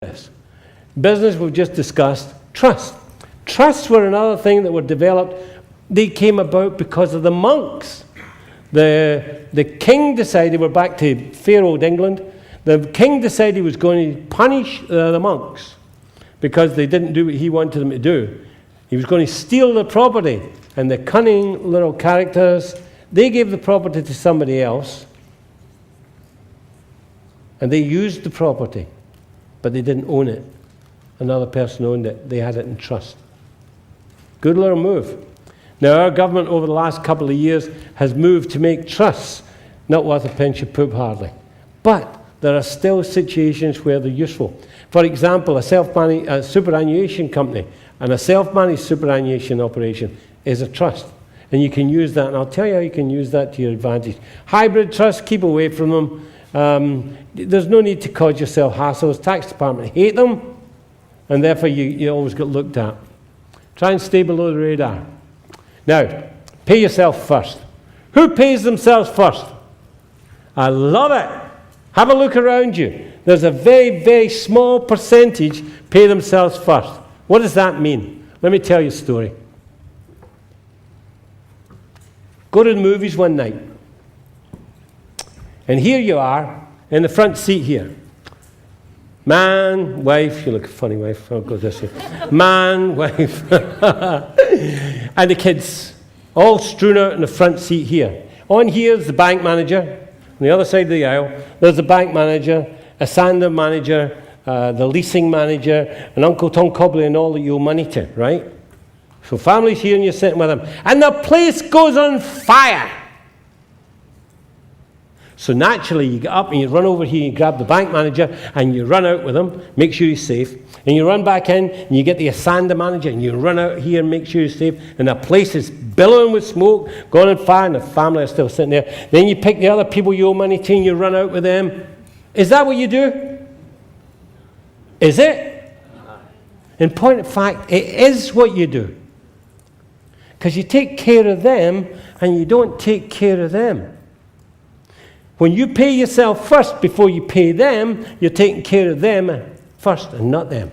this. Business, we've just discussed. Trust. Trusts were another thing that were developed. They came about because of the monks. The king decided, we're back to fair old England, the king decided he was going to punish the monks because they didn't do what he wanted them to do. He was going to steal the property. And the cunning little characters, they gave the property to somebody else. And they used the property, but they didn't own it. Another person owned it. They had it in trust. Good little move. Now, our government over the last couple of years has moved to make trusts not worth a pinch of poop hardly. But there are still situations where they're useful. For example, a self-managed superannuation company and a self-managed superannuation operation is a trust. And you can use that, and I'll tell you how you can use that to your advantage. Hybrid trusts, keep away from them. There's no need to cause yourself hassles. Tax department hate them, and therefore you always get looked at. Try and stay below the radar. Now, pay yourself first. Who pays themselves first? I love it. Have a look around you. There's a very, very small percentage pay themselves first. What does that mean? Let me tell you a story. Go to the movies one night. And here you are in the front seat here. Man, wife, you look a funny wife, I'll go this way. Man, wife, and the kids, all strewn out in the front seat here. On here is the bank manager. On the other side of the aisle, there's the bank manager, a sander manager, the leasing manager, and Uncle Tom Cobley and all that you owe money to, right? So family's here and you're sitting with them. And the place goes on fire. So naturally, you get up and you run over here, you grab the bank manager, and you run out with him, make sure he's safe. And you run back in, and you get the Asanda manager, and you run out here and make sure he's safe. And the place is billowing with smoke, going on fire, and the family are still sitting there. Then you pick the other people you owe money to, and you run out with them. Is that what you do? Is it? In point of fact, it is what you do. Because you take care of them, and you don't take care of them. When you pay yourself first before you pay them, you're taking care of them first and not them.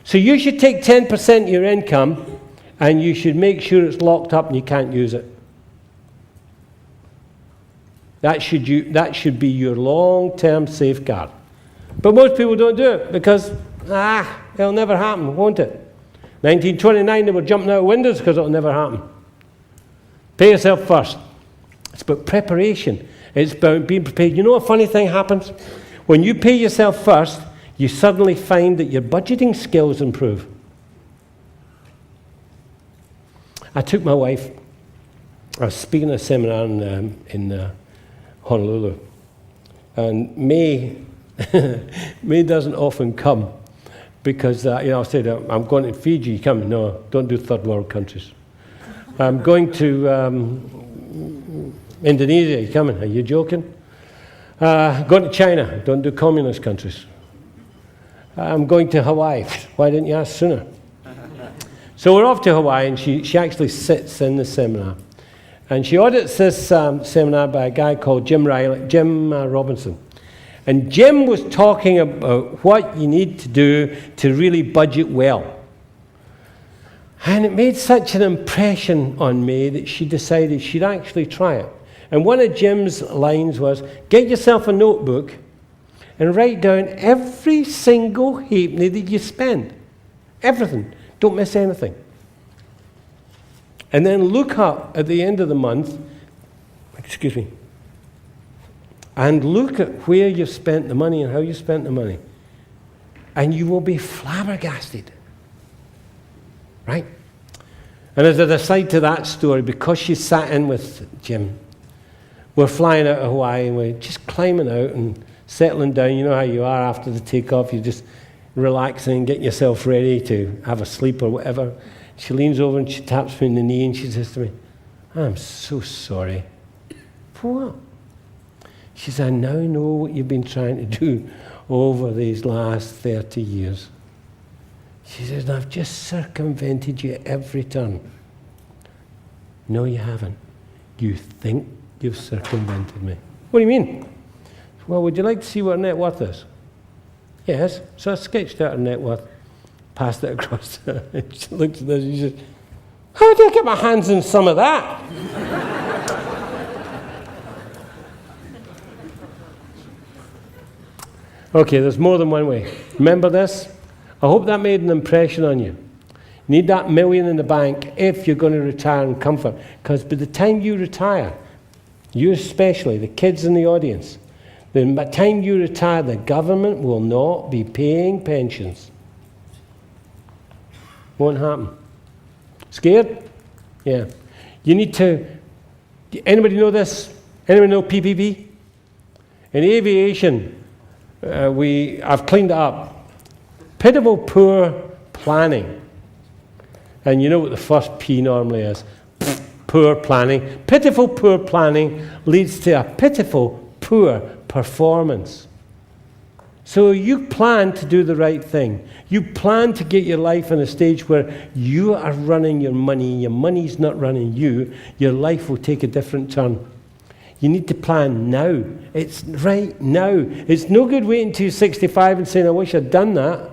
So you should take 10% of your income and you should make sure it's locked up and you can't use it. That should be your long-term safeguard. But most people don't do it because, it'll never happen, won't it? 1929, they were jumping out of windows because it'll never happen. Pay yourself first. It's about preparation. It's about being prepared. You know a funny thing happens? When you pay yourself first, you suddenly find that your budgeting skills improve. I took my wife. I was speaking at a seminar in Honolulu. And May doesn't often come because, I said, I'm going to Fiji. You come? No, don't do third world countries. I'm going to Indonesia, you coming? Are you joking? Going to China, don't do communist countries. I'm going to Hawaii. Why didn't you ask sooner? So we're off to Hawaii, and she actually sits in the seminar. And she audits this seminar by a guy called Jim Robinson. And Jim was talking about what you need to do to really budget well. And it made such an impression on me that she decided she'd actually try it. And one of Jim's lines was, get yourself a notebook and write down every single halfpenny that you spend. Everything. Don't miss anything. And then look up at the end of the month, and look at where you've spent the money and how you spent the money. And you will be flabbergasted. Right? And as an aside to that story, because she sat in with Jim, we're flying out of Hawaii and we're just climbing out and settling down. You know how you are after the takeoff. You're just relaxing, getting yourself ready to have a sleep or whatever. She leans over and she taps me in the knee and she says to me, I'm so sorry. For what? She says, I now know what you've been trying to do over these last 30 years. She says, I've just circumvented you every turn. No, you haven't. You think you've circumvented me. What do you mean? Well, would you like to see what net worth is? Yes. So I sketched out her net worth, passed it across. She looked at this and she said, how did I get my hands on some of that? Okay, there's more than one way. Remember this? I hope that made an impression on you. You need that $1 million in the bank if you're going to retire in comfort. Because by the time you retire, you especially, the kids in the audience, by the time you retire, the government will not be paying pensions. Won't happen. Scared? Yeah. You need to, anybody know this? Anybody know PPP? In aviation, I've cleaned it up. Pitiful poor planning. And you know what the first P normally is? Poor planning. Pitiful poor planning leads to a pitiful poor performance. So you plan to do the right thing. You plan to get your life in a stage where you are running your money's not running you. Your life will take a different turn. You need to plan now. It's right now. It's no good waiting until you're 65 and saying, I wish I'd done that.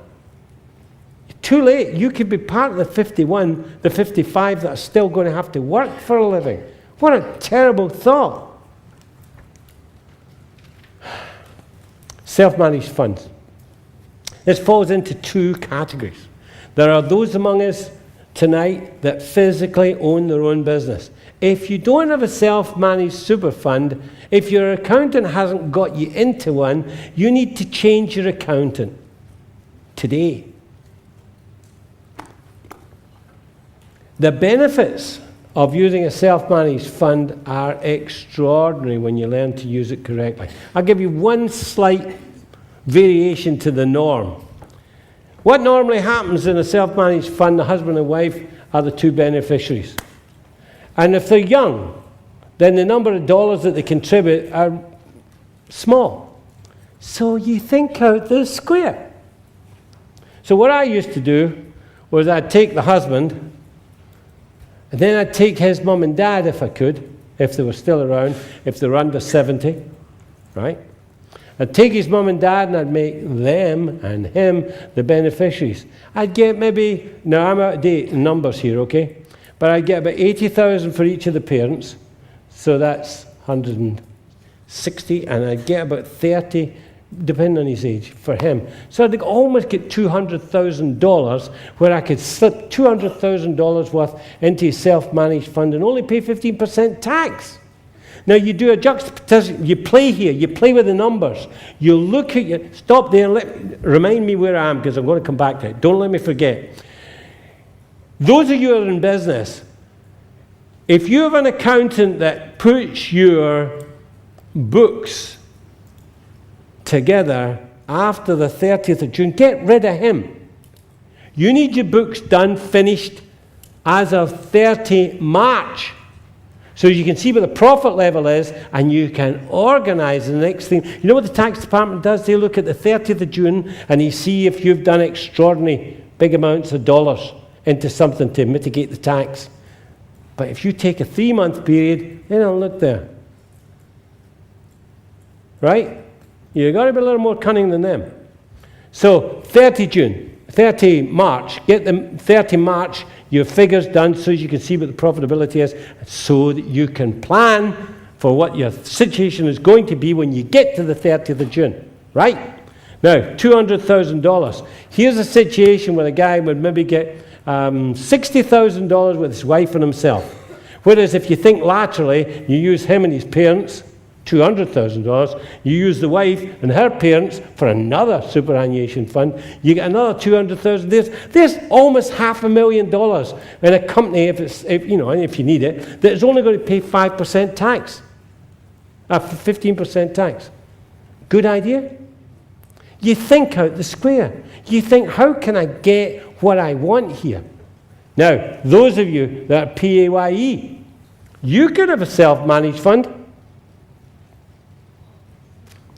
Too late. You could be part of the 51, the 55 that are still going to have to work for a living. What a terrible thought. Self-managed funds. This falls into two categories. There are those among us tonight that physically own their own business. If you don't have a self-managed super fund, if your accountant hasn't got you into one, you need to change your accountant today. The benefits of using a self-managed fund are extraordinary when you learn to use it correctly. I'll give you one slight variation to the norm. What normally happens in a self-managed fund, the husband and wife are the two beneficiaries. And if they're young, then the number of dollars that they contribute are small. So you think out the square. So what I used to do was I'd take the husband, and then I'd take his mum and dad if I could, if they were still around, if they were under 70, right? I'd take his mum and dad and I'd make them and him the beneficiaries. I'd get maybe, now I'm out of date in numbers here, okay? But I'd get about 80,000 for each of the parents, so that's 160, and I'd get about 30, depending on his age, for him. So I'd almost get $200,000 where I could slip $200,000 worth into a self-managed fund and only pay 15% tax. Now you do a juxtaposition, you play here, you play with the numbers. You look at your, stop there, remind me where I am because I'm going to come back to it. Don't let me forget. Those of you who are in business, if you have an accountant that puts your books together after the 30th of June, get rid of him. You need your books done, finished as of 30 March. So you can see what the profit level is and you can organize the next thing. You know what the tax department does? They look at the 30th of June and they see if you've done extraordinary big amounts of dollars into something to mitigate the tax. But if you take a 3-month period, they don't look there. Right? You've got to be a little more cunning than them. So 30 March, get them 30 March, your figures done so you can see what the profitability is, so that you can plan for what your situation is going to be when you get to the 30th of June. Right? Now, $200,000. Here's a situation where a guy would maybe get $60,000 with his wife and himself. Whereas if you think laterally, you use him and his parents, $200,000. You use the wife and her parents for another superannuation fund. You get another $200,000. There's almost $500,000 in a company, if you need it, that's only going to pay 5% tax, 15% tax. Good idea? You think out the square. You think, how can I get what I want here? Now, those of you that are PAYE, you could have a self-managed fund.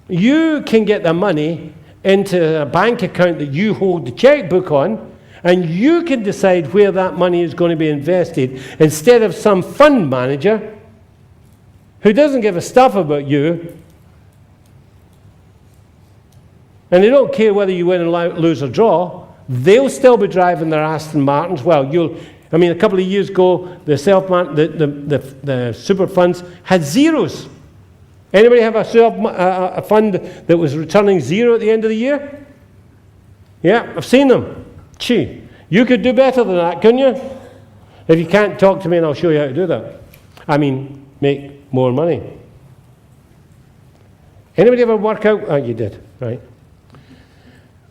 You can get the money into a bank account that you hold the checkbook on, and you can decide where that money is going to be invested instead of some fund manager who doesn't give a stuff about you And they don't care whether you win and lose or draw. They'll still be driving their Aston Martins. Well, a couple of years ago, the super funds had zeros. Anybody have a fund that was returning zero at the end of the year? Yeah, I've seen them. Gee, you could do better than that, couldn't you? If you can't, talk to me and I'll show you how to do that. Make more money. Anybody ever work out? Oh, you did, right?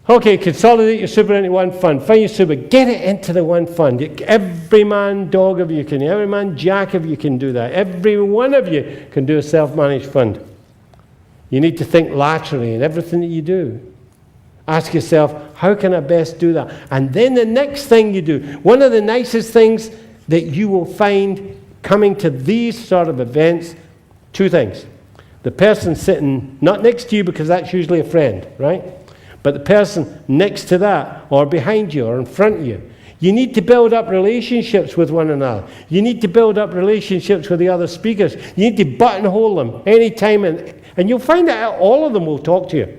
Okay, consolidate your super into one fund. Find your super, get it into the one fund. Every man dog of you can, every man jack of you can do that. Every one of you can do a self-managed fund. You need to think laterally in everything that you do. Ask yourself, how can I best do that? And then the next thing you do, one of the nicest things that you will find coming to these sort of events, two things. The person sitting not next to you, because that's usually a friend, right? But the person next to that, or behind you, or in front of you. You need to build up relationships with one another. You need to build up relationships with the other speakers. You need to buttonhole them anytime, and you'll find that all of them will talk to you.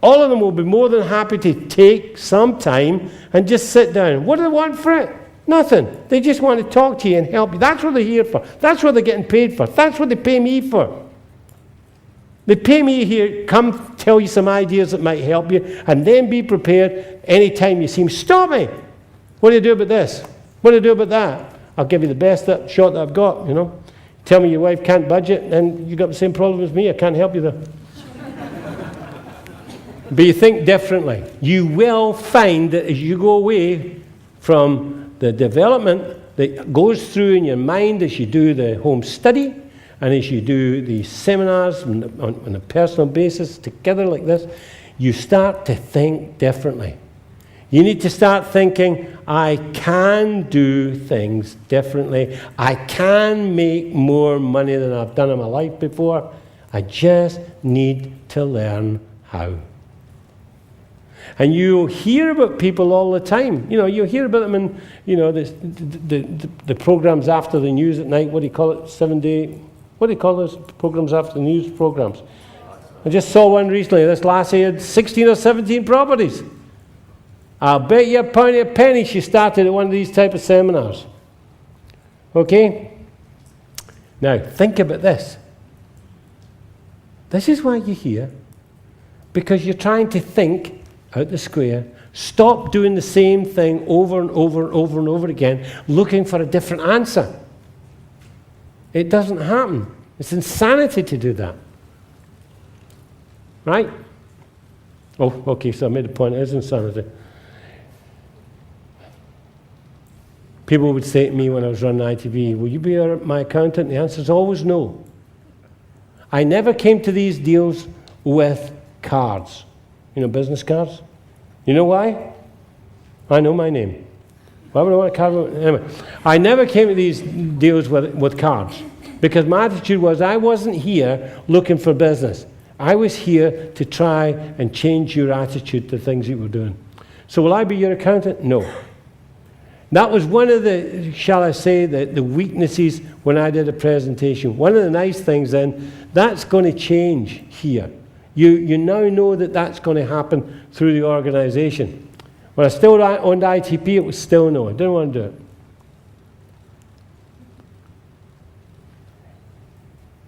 All of them will be more than happy to take some time and just sit down. What do they want for it? Nothing. They just want to talk to you and help you. That's what they're here for. That's what they're getting paid for. That's what they pay me for. They pay me here, come tell you some ideas that might help you, and then be prepared anytime you see them. Stop me! What do you do about this? What do you do about that? I'll give you the best shot that I've got, Tell me your wife can't budget, and you've got the same problem as me. I can't help you there. But you think differently. You will find that as you go away from the development that goes through in your mind as you do the home study, and as you do these seminars on a personal basis together like this, you start to think differently. You need to start thinking, I can do things differently. I can make more money than I've done in my life before. I just need to learn how. And you hear about people all the time. You hear about them in, the programs after the news at night. What do you call it? 7-day... What do you call those programs after the news programs? I just saw one recently. This lassie had 16 or 17 properties. I'll bet you a penny she started at one of these type of seminars. Okay? Now, think about this. This is why you're here. Because you're trying to think out the square. Stop doing the same thing over and over and over and over again, looking for a different answer. It doesn't happen. It's insanity to do that. Right? Oh, okay, so I made a point. It is insanity. People would say to me when I was running ITV, will you be my accountant? The answer is always no. I never came to these deals with cards. Business cards. You know why? I know my name. Why would I want a card? Anyway, I never came to these deals with cards, because my attitude was I wasn't here looking for business. I was here to try and change your attitude to things you were doing. So will I be your accountant? No. That was one of the, shall I say, the weaknesses when I did a presentation. One of the nice things then, that's going to change here. You now know that that's going to happen through the organization. When I still owned ITP, it was still no. I didn't want to do it.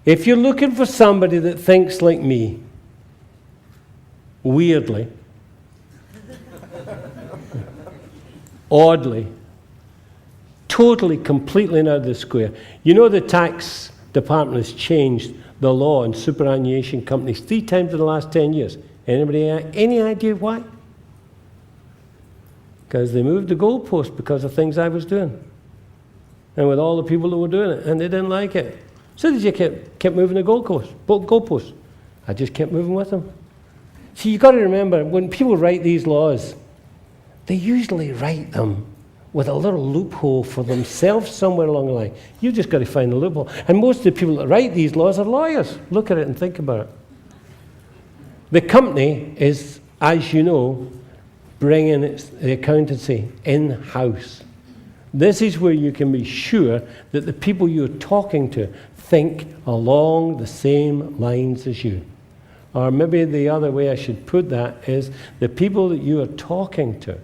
If you're looking for somebody that thinks like me, weirdly, oddly, totally, completely out of the square. The tax department has changed the law on superannuation companies 3 times in the last 10 years. Anybody any idea why? Because they moved the goalpost because of things I was doing. And with all the people that were doing it, and they didn't like it. So they just kept moving the goalpost. I just kept moving with them. See, you've got to remember, when people write these laws, they usually write them with a little loophole for themselves somewhere along the line. You've just got to find the loophole. And most of the people that write these laws are lawyers. Look at it and think about it. The company is, as you know, bringing the accountancy in-house. This is where you can be sure that the people you're talking to think along the same lines as you. Or maybe the other way I should put that is the people that you are talking to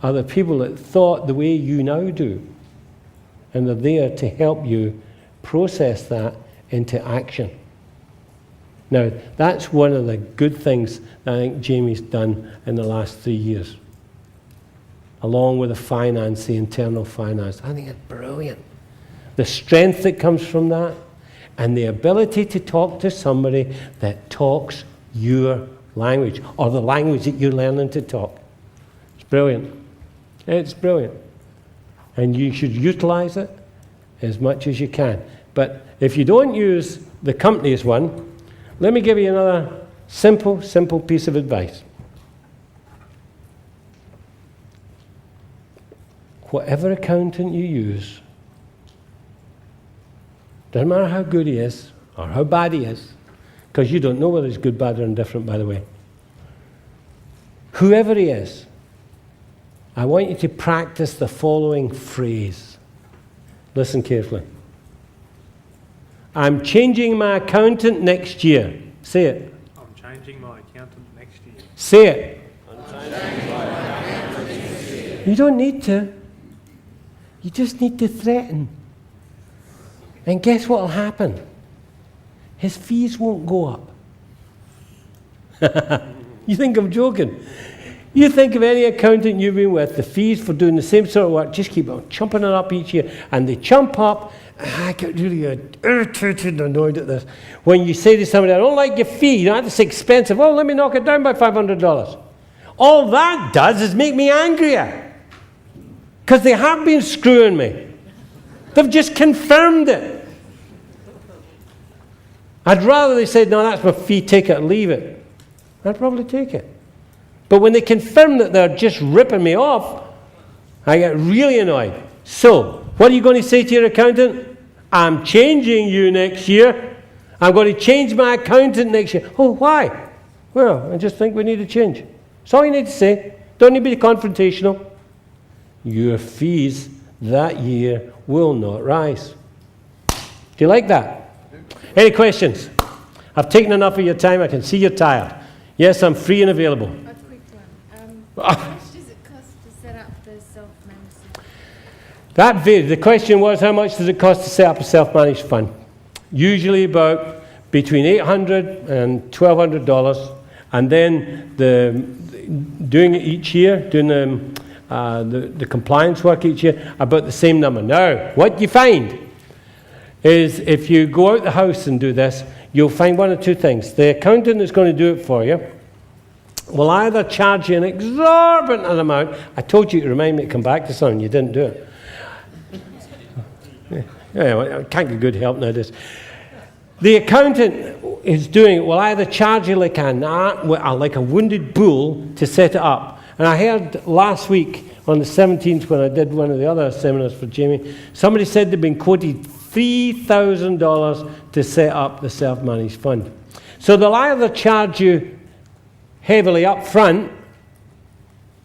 are the people that thought the way you now do. And they're there to help you process that into action. Now, that's one of the good things that I think Jamie's done in the last 3 years. Along with the internal finance. I think it's brilliant. The strength that comes from that, and the ability to talk to somebody that talks your language, or the language that you're learning to talk. It's brilliant. It's brilliant. And you should utilize it as much as you can. But if you don't use the company's one, let me give you another simple piece of advice. Whatever accountant you use, doesn't matter how good he is or how bad he is, because you don't know whether he's good, bad, or indifferent, by the way. Whoever he is, I want you to practice the following phrase. Listen carefully. I'm changing my accountant next year. Say it. I'm changing my accountant next year. Say it. I'm changing my accountant next year. You don't need to. You just need to threaten. And guess what will happen? His fees won't go up. You think I'm joking? You think of any accountant you've been with, the fees for doing the same sort of work just keep on chumping it up each year. And they chump up, and I get really irritated and annoyed at this. When you say to somebody, I don't like your fee, that's expensive. Oh, let me knock it down by $500. All that does is make me angrier. Because they have been screwing me. They've just confirmed it. I'd rather they said, no, that's my fee, take it or leave it. I'd probably take it. But when they confirm that they're just ripping me off, I get really annoyed. So, what are you going to say to your accountant? I'm changing you next year. I'm going to change my accountant next year. Oh, why? Well, I just think we need a change. That's all you need to say. Don't need to be confrontational. Your fees that year will not rise. Do you like that? Any questions? I've taken enough of your time. I can see you're tired. Yes, I'm free and available. A quick one. How much does it cost to set up the self-managed? That varies. The question was, how much does it cost to set up a self-managed fund? Usually about between $800 and $1,200, and then doing it each year, doing the compliance work each year, about the same number. Now, what you find is if you go out the house and do this, you'll find one or two things. The accountant that's going to do it for you will either charge you an exorbitant amount. I told you to remind me to come back to something. You didn't do it. Yeah, I can't get good help nowadays. The accountant is doing it will either charge you like a wounded bull to set it up. And I heard last week on the 17th when I did one of the other seminars for Jamie, somebody said they'd been quoted $3,000 to set up the self-managed fund. So they'll either charge you heavily up front,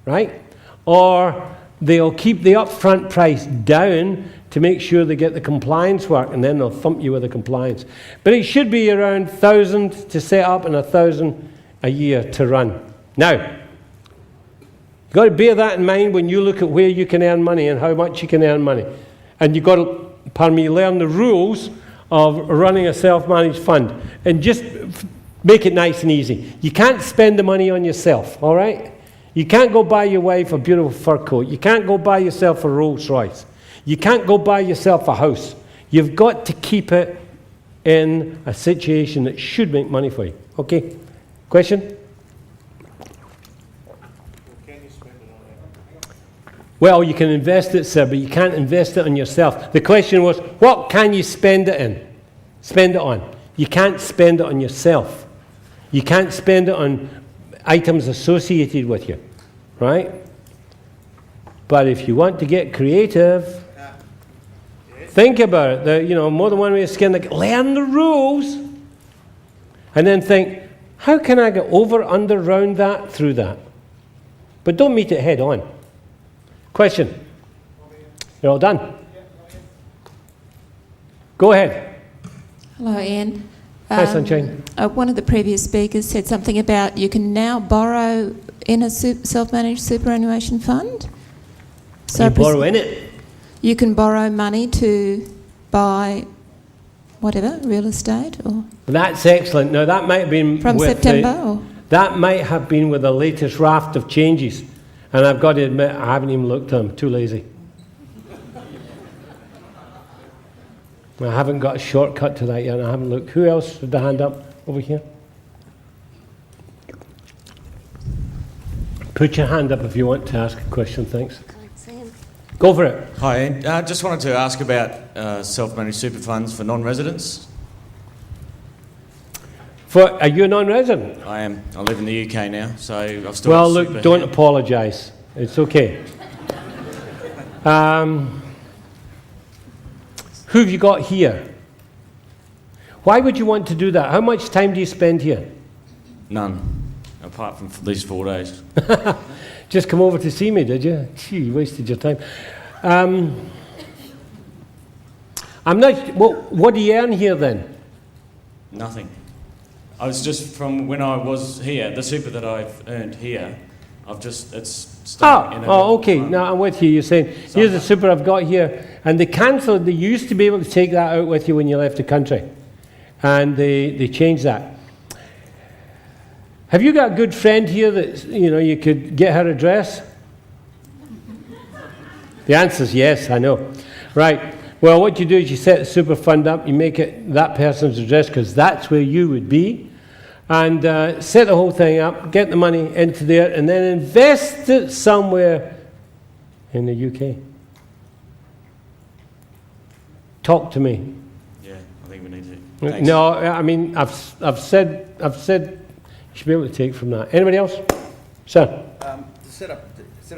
right? Or they'll keep the upfront price down to make sure they get the compliance work, and then they'll thump you with the compliance. But it should be around $1,000 to set up and $1,000 a year to run. Now, you've got to bear that in mind when you look at where you can earn money and how much you can earn money. And you've got to, learn the rules of running a self-managed fund. And just make it nice and easy. You can't spend the money on yourself, all right? You can't go buy your wife a beautiful fur coat. You can't go buy yourself a Rolls Royce. You can't go buy yourself a house. You've got to keep it in a situation that should make money for you. Okay? Question? Well, you can invest it, sir, but you can't invest it on yourself. The question was, what can you spend it in? Spend it on. You can't spend it on yourself. You can't spend it on items associated with you, right? But if you want to get creative, think about it. More than one way of skin. Learn the rules, and then think, how can I get over, under, round that, through that? But don't meet it head on. Question? You're all done? Go ahead. Hello, Ian. Hi, Sunshine. One of the previous speakers said something about you can now borrow in a self-managed superannuation fund. So You borrow in it. you can borrow money to buy whatever, real estate, or That's excellent. Now, that might have been from with September, or that might have been with the latest raft of changes. And I've got to admit, I haven't even looked at them. Too lazy. I haven't got a shortcut to that yet. I haven't looked. Who else with the hand up over here? Put your hand up if you want to ask a question. Thanks. Go for it. Hi, I just wanted to ask about self-managed super funds for non-residents. Are you a non-resident? I am. I live in the UK now, so I've still Well, got look, super don't here. apologise. It's okay. Who have you got here? Why would you want to do that? How much time do you spend here? None, apart from these 4 days. Just come over to see me, did you? Gee, you wasted your time. I'm not. What do you earn here then? Nothing. I was just from when I was here, the super that I've earned here, it's staying in a okay. fund. Now I'm with you. You're saying, here's the super I've got here. And they cancelled, they used to be able to take that out with you when you left the country. And they changed that. Have you got a good friend here that, you could get her address? The answer's yes, I know. Right. Well, what you do is you set the super fund up, you make it that person's address because that's where you would be, and set the whole thing up, get the money into there, and then invest it somewhere in the UK. Talk to me. Yeah, I think we need to. Thanks. No, I mean I've said you should be able to take from that. Anybody else, sir? To set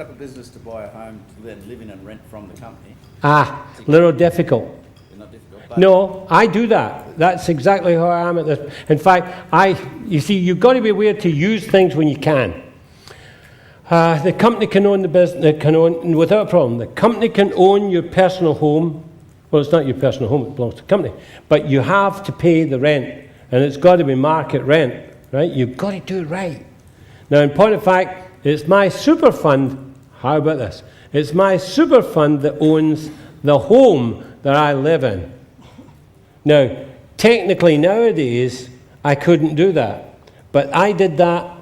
up a business to buy a home to then live in and rent from the company. A little difficult. They're not difficult. But No, I do that. That's exactly how I am at this. In fact, you see, you've got to be aware to use things when you can. The company can own the business, without a problem. The company can own your personal home. Well, it's not your personal home, it belongs to the company. But you have to pay the rent, and it's got to be market rent, right? You've got to do it right. Now, in point of fact, it's my super fund. How about this? It's my super fund that owns the home that I live in. Now, technically nowadays, I couldn't do that. But I did that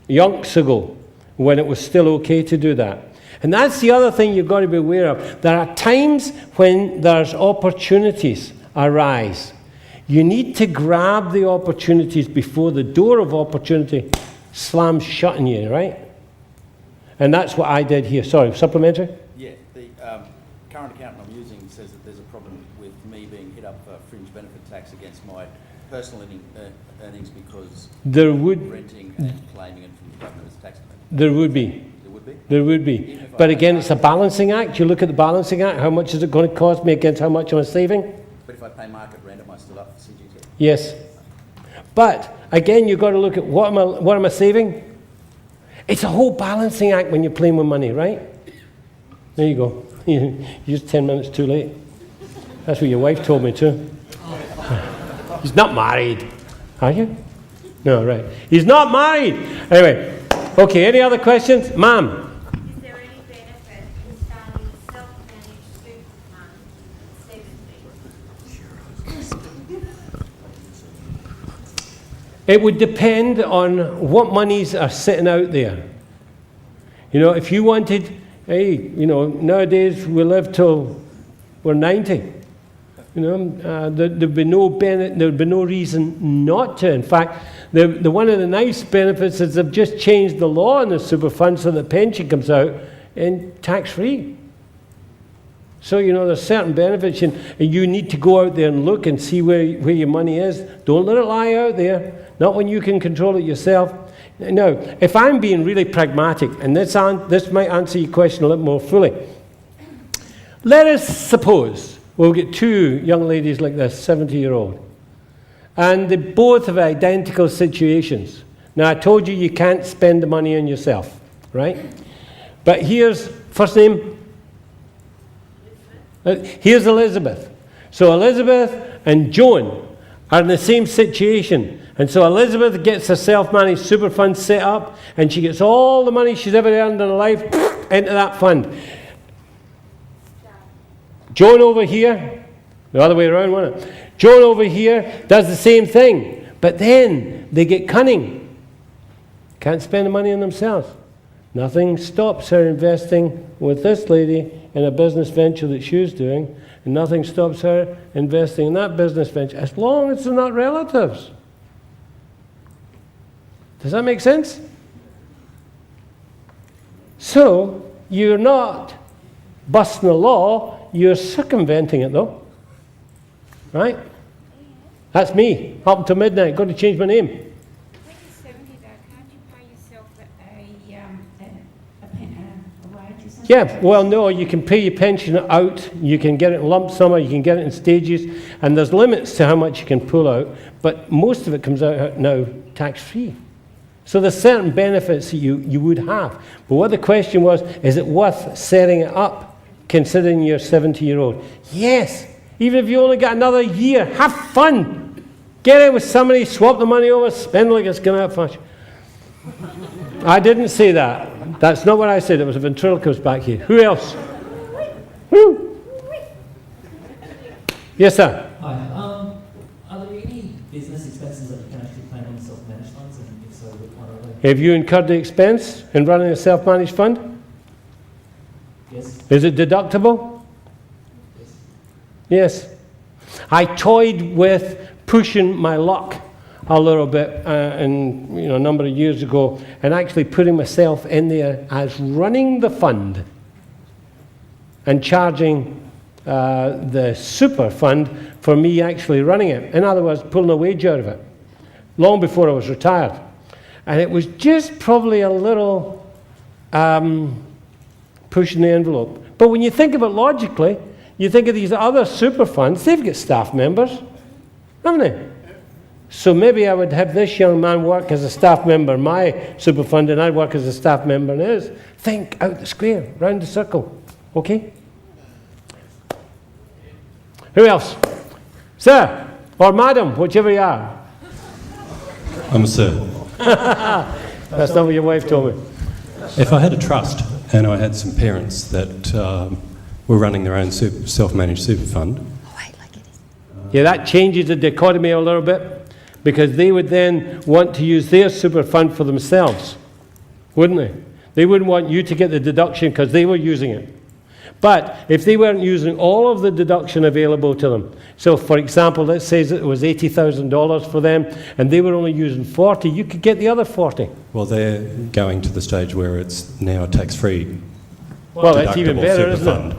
yonks ago when it was still okay to do that. And that's the other thing you've got to be aware of. There are times when there's opportunities arise. You need to grab the opportunities before the door of opportunity slams shut on you, right? And that's what I did here. Sorry, supplementary? yeah, the current accountant I'm using says that there's a problem with me being hit up for fringe benefit tax against my personal earnings because There would, renting and claiming it from the government as tax benefit. there would be. There would be. There would be. But again, it's a balancing act. You look at the balancing act. How much is it going to cost me against how much am I saving? But if I pay market rent, am I still up for CGT? Yes. But again, you've got to look at what am I saving? It's a whole balancing act when you're playing with money, right? There you go. You're just 10 minutes too late. That's what your wife told me too. He's not married. Are you? No, right. He's not married. Anyway. Okay, any other questions? Ma'am. Is there any benefit in starting a self-managed super fund separately? It would depend on what monies are sitting out there. If you wanted, nowadays we live till we're 90. There'd be no reason not to. In fact, one of the nice benefits is they've just changed the law in the super fund so that pension comes out in tax-free. So, there's certain benefits, and you need to go out there and look and see where your money is. Don't let it lie out there. Not when you can control it yourself. Now, if I'm being really pragmatic, and this might answer your question a little more fully. Let us suppose we'll get two young ladies like this, 70-year-old, and they both have identical situations. Now, I told you can't spend the money on yourself, right? But here's, first name? Here's Elizabeth. So Elizabeth and Joan are in the same situation. And so Elizabeth gets a self-managed super fund set up, and she gets all the money she's ever earned in her life into that fund. Joan over here, the other way around, wasn't it? Joan over here does the same thing, but then they get cunning. Can't spend the money on themselves. Nothing stops her investing with this lady in a business venture that she was doing, and nothing stops her investing in that business venture, as long as they're not relatives. Does that make sense? So, you're not busting the law, you're circumventing it though. Right? That's me, up until midnight, got to change my name. When you're 70 though, can't you pay yourself a wage or something? Yeah, well, no, you can pay your pension out, you can get it in lump sum, or you can get it in stages, and there's limits to how much you can pull out, but most of it comes out now tax-free. So there's certain benefits that you would have. But what the question was, is it worth setting it up, considering you're 70-year-old? Yes. Even if you only got another year, have fun. Get it with somebody, swap the money over, spend like it's going out fast. I didn't say that. That's not what I said. It was a ventriloquist back here. Who else? Woo. Yes, sir. Hi. Are there any business expenses that you can actually claim on self-managed funds, and if so, what are they? Have you incurred the expense in running a self-managed fund? Yes. Is it deductible? Yes. I toyed with pushing my luck a little bit a number of years ago, and actually putting myself in there as running the fund and charging the super fund for me actually running it. In other words, pulling a wage out of it, long before I was retired. And it was just probably a little pushing the envelope. But when you think of it logically, you think of these other super funds, they've got staff members, haven't they? So maybe I would have this young man work as a staff member in my super fund, and I'd work as a staff member in his. Think out the square, round the circle. Okay? Who else? Sir, or madam, whichever you are. I'm a sir. That's not what your wife told me. If I had a trust and I had some parents that were running their own self-managed super fund. Yeah, that changes the dichotomy a little bit, because they would then want to use their super fund for themselves, wouldn't they? They wouldn't want you to get the deduction because they were using it. But if they weren't using all of the deduction available to them, so for example, let's say that it was $80,000 for them, and they were only using 40, you could get the other 40. Well, they're going to the stage where it's now tax-free. Well, that's even better, isn't it?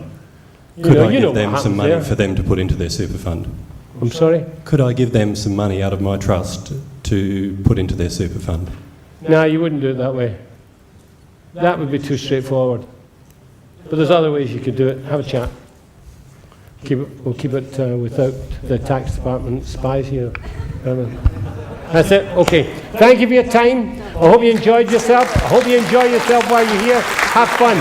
Could I give them some money for them to put into their super fund? I'm sorry? Could I give them some money out of my trust to put into their super fund? No, you wouldn't do it that way. That would be too straightforward. But there's other ways you could do it. Have a chat. We'll keep it without the tax department spies here. That's it. Okay. Thank you for your time. I hope you enjoyed yourself. I hope you enjoy yourself while you're here. Have fun.